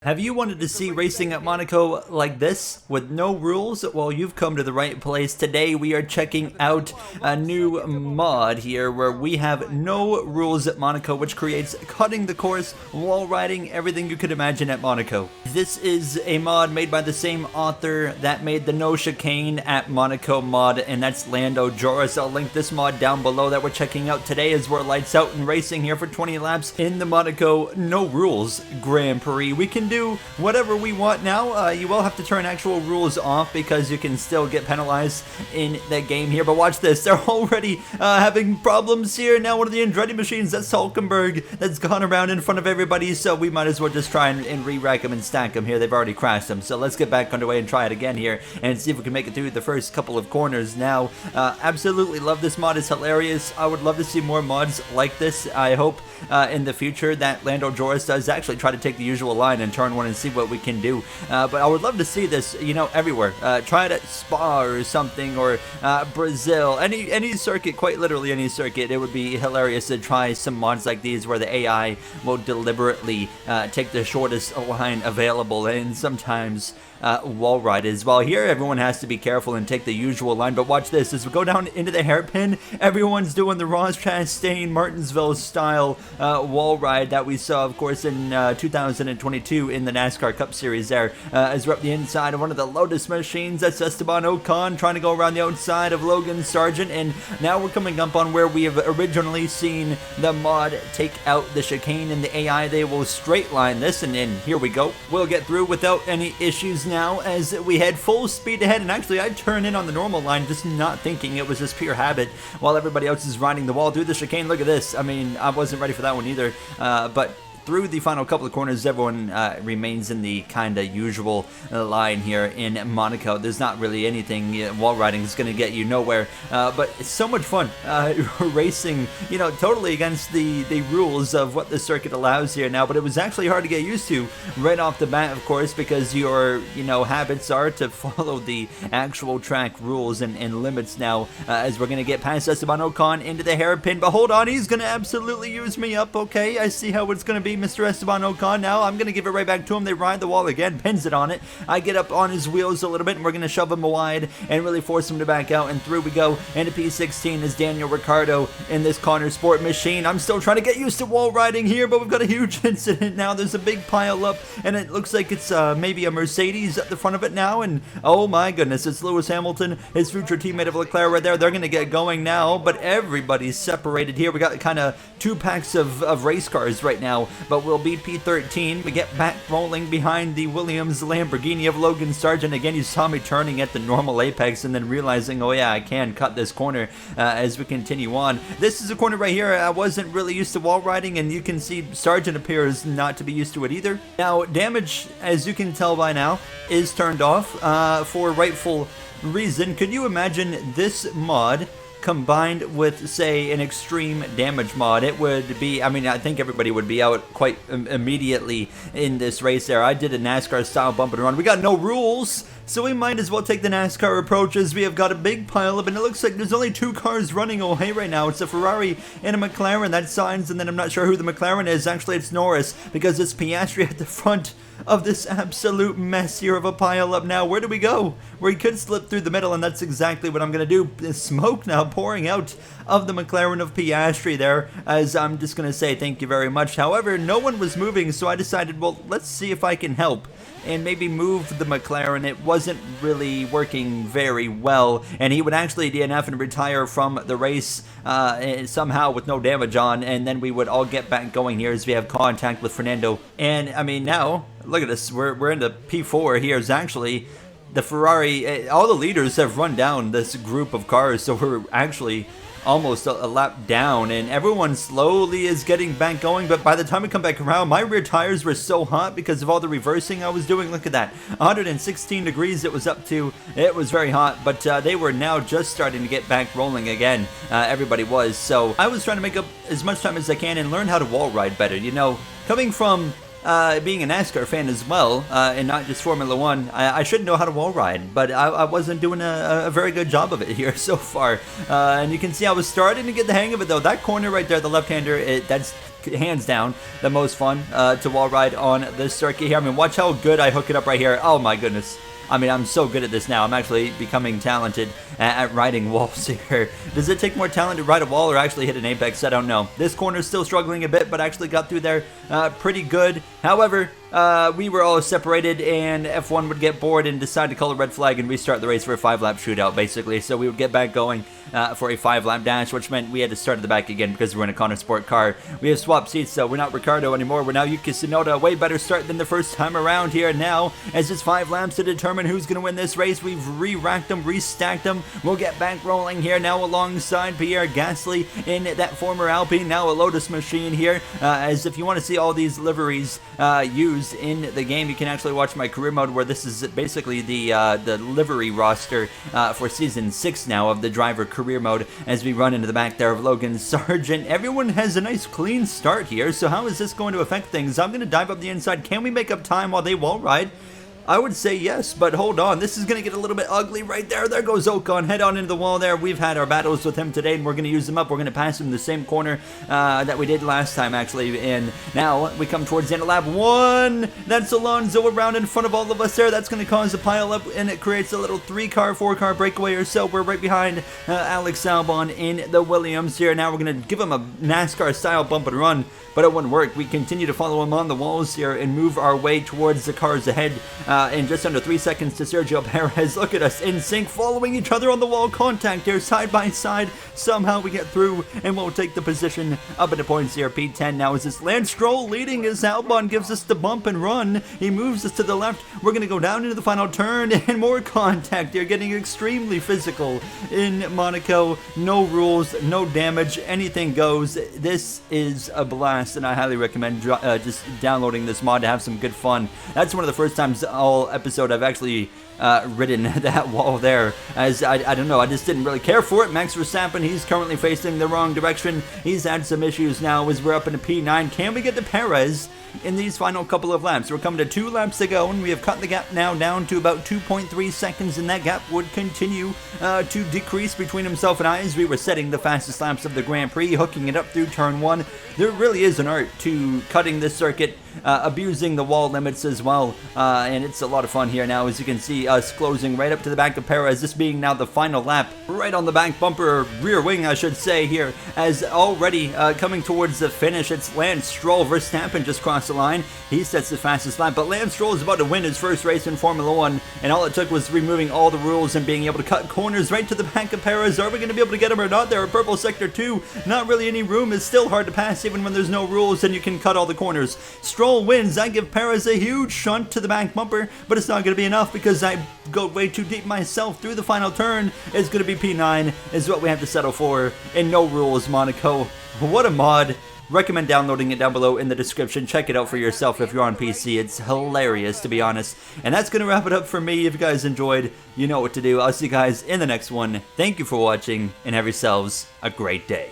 Have you wanted to see racing at Monaco like this, with no rules? Well, you've come to the right place. Today we are checking out a new mod here where we have no rules at Monaco, which creates cutting the course, wall riding, everything you could imagine at Monaco. This is a mod made by the same author that made the No Chicane at Monaco mod, and that's Lando Joris. I'll link this mod down below that we're checking out today as we're lights out and racing here for 20 laps in the Monaco No Rules Grand Prix. We can do whatever we want now. You will have to turn actual rules off because you can still get penalized in the game here. But watch this, they're already having problems here. Now one of the Andretti machines, that's Hulkenberg, that's gone around in front of everybody, so we might as well just try and re-rack them and stack them here. They've already crashed them, so let's get back underway and try it again here and see if we can make it through the first couple of corners. Now, absolutely love this mod. It's hilarious. I would love to see more mods like this. I hope in the future that Lando Joris does actually try to take the usual line and turn one and see what we can do. But I would love to see this, you know, everywhere. Try it at Spa or something, or Brazil, any circuit, quite literally any circuit. It would be hilarious to try some mods like these where the AI will deliberately take the shortest line available, and sometimes wall ride as well. Here everyone has to be careful and take the usual line, but watch this. As we go down into the hairpin, everyone's doing the Ross Chastain Martinsville style wall ride that we saw, of course, in 2022 in the NASCAR Cup Series there. As we're up the inside of one of the Lotus machines, that's Esteban Ocon trying to go around the outside of Logan Sargent, and now we're coming up on where we have originally seen the mod take out the chicane and the AI. They will straight line this, and then here we go. We'll get through without any issues now as we head full speed ahead. And actually I turn in on the normal line, just not thinking, it was just pure habit, while everybody else is riding the wall through the chicane. Look at this. I mean, I wasn't ready for that one either, but through the final couple of corners, everyone remains in the kind of usual line here in Monaco. There's not really anything. Wall riding is going to get you nowhere, but it's so much fun racing, you know, totally against the rules of what the circuit allows here now. But it was actually hard to get used to right off the bat, of course, because your, you know, habits are to follow the actual track rules and limits now, as we're going to get past Esteban Ocon into the hairpin. But hold on, he's going to absolutely use me up. Okay, I see how it's going to be, Mr. Esteban Ocon. Now I'm going to give it right back to him. They ride the wall again, pins it on it. I get up on his wheels a little bit, and we're going to shove him wide and really force him to back out, and through we go. Into P16 is Daniel Ricciardo in this Connor Sport machine. I'm still trying to get used to wall riding here, but we've got a huge incident now. There's a big pile up, and it looks like it's maybe a Mercedes at the front of it now, and oh my goodness, it's Lewis Hamilton, his future teammate of Leclerc right there. They're going to get going now, but everybody's separated here. We got kind of two packs of race cars right now, but we'll beat P13. We get back rolling behind the Williams Lamborghini of Logan Sargent. Again, you saw me turning at the normal apex and then realizing, oh yeah, I can cut this corner as we continue on. This is a corner right here. I wasn't really used to wall riding, and you can see Sargent appears not to be used to it either. Now, damage, as you can tell by now, is turned off for rightful reason. Could you imagine this mod combined with, say, an extreme damage mod? It would be, I mean, I think everybody would be out quite immediately in this race there. I did a NASCAR style bump and run. We got no rules, so we might as well take the NASCAR approach, as we have got a big pile up, and it looks like there's only two cars running away right now. It's a Ferrari and a McLaren. That's Sainz, and then I'm not sure who the McLaren is. Actually, it's Norris, because it's Piastri at the front of this absolute mess here of a pile up. Now, where do we go? We could slip through the middle, and that's exactly what I'm going to do. The smoke now pouring out of the McLaren of Piastri there, as I'm just going to say thank you very much. However, no one was moving, so I decided, well, let's see if I can help and maybe move the McLaren. It wasn't really working very well, and he would actually DNF and retire from the race somehow with no damage on, and then we would all get back going here as we have contact with Fernando. And I mean, now look at this, we're into P4 here. Is actually the Ferrari, all the leaders have run down this group of cars, so we're actually almost a lap down, and everyone slowly is getting back going. But by the time we come back around, my rear tires were so hot because of all the reversing I was doing. Look at that, 116 degrees it was up to. It was very hot, but they were now just starting to get back rolling again. Everybody was. So I was trying to make up as much time as I can and learn how to wall ride better. You know, coming from being a NASCAR fan as well, and not just Formula One, I should know how to wall ride, but I wasn't doing a very good job of it here so far. And you can see I was starting to get the hang of it though. That corner right there, the left-hander, that's hands down the most fun to wall ride on this circuit here. I mean, watch how good I hook it up right here. Oh my goodness. I mean, I'm so good at this now. I'm actually becoming talented at riding walls here. Does it take more talent to ride a wall or actually hit an apex? I don't know. This corner's still struggling a bit, but actually got through there pretty good. However, we were all separated, and F1 would get bored and decide to call a red flag and restart the race for a 5-lap shootout, basically. So we would get back going for a 5-lap dash, which meant we had to start at the back again because we're in a Connor Sport car. We have swapped seats, so we're not Ricardo anymore. We're now Yuki Tsunoda. Way better start than the first time around here now, as it's 5 laps to determine who's going to win this race. We've re-racked them, restacked them. We'll get back rolling here now alongside Pierre Gasly in that former Alpine, now a Lotus machine here. As if you want to see all these liveries used in the game, you can actually watch my career mode, where this is basically the livery roster for season 6 now of the driver career mode, as we run into the back there of Logan Sargent. Everyone has a nice clean start here, so how is this going to affect things? I'm going to dive up the inside. Can we make up time while they wall ride? I would say yes, but hold on. This is going to get a little bit ugly right there. There goes Ocon, head on into the wall there. We've had our battles with him today, and we're going to use them up. We're going to pass him the same corner that we did last time, actually. And now we come towards the end of lap 1. That's Alonso around in front of all of us there. That's going to cause a pile up, and it creates a little 3-car, 4-car breakaway or so. We're right behind Alex Albon in the Williams here. Now we're going to give him a NASCAR-style bump and run, but it wouldn't work. We continue to follow him on the walls here and move our way towards the cars ahead. In just under 3 seconds to Sergio Perez. Look at us in sync, following each other on the wall, contact here, side by side. Somehow we get through, and we'll take the position up into points here. P10 now is this Lance Stroll leading as Albon gives us the bump and run. He moves us to the left. We're going to go down into the final turn, and more contact here, getting extremely physical in Monaco. No rules, no damage, anything goes. This is a blast, and I highly recommend just downloading this mod to have some good fun. That's one of the first times all episode I've actually ridden that wall there, as I don't know, I just didn't really care for it. Max Verstappen, he's currently facing the wrong direction. He's had some issues now as we're up into P9. Can we get to Perez in these final couple of laps? We're coming to 2 laps to go, and we have cut the gap now down to about 2.3 seconds, and that gap would continue to decrease between himself and I as we were setting the fastest laps of the Grand Prix, hooking it up through turn 1. There really is an art to cutting this circuit, abusing the wall limits as well, and it's a lot of fun here now, as you can see us closing right up to the back of Perez, this being now the final lap, right on the back bumper, or rear wing I should say here, as already coming towards the finish, it's Lance Stroll. Verstappen just crossed the line, he sets the fastest lap, but Lance Stroll is about to win his first race in Formula 1, and all it took was removing all the rules and being able to cut corners right to the back of Perez. Are we going to be able to get him or not? There, purple sector 2, not really any room, it's still hard to pass even when there's no rules and you can cut all the corners. Stroll wins. I give Perez a huge shunt to the back bumper, but it's not going to be enough because I go way too deep myself through the final turn. It's going to be P9 is what we have to settle for in no rules Monaco. What a mod. Recommend downloading it down below in the description. Check it out for yourself if you're on PC. It's hilarious, to be honest. And that's going to wrap it up for me. If you guys enjoyed, you know what to do. I'll see you guys in the next one. Thank you for watching, and have yourselves a great day.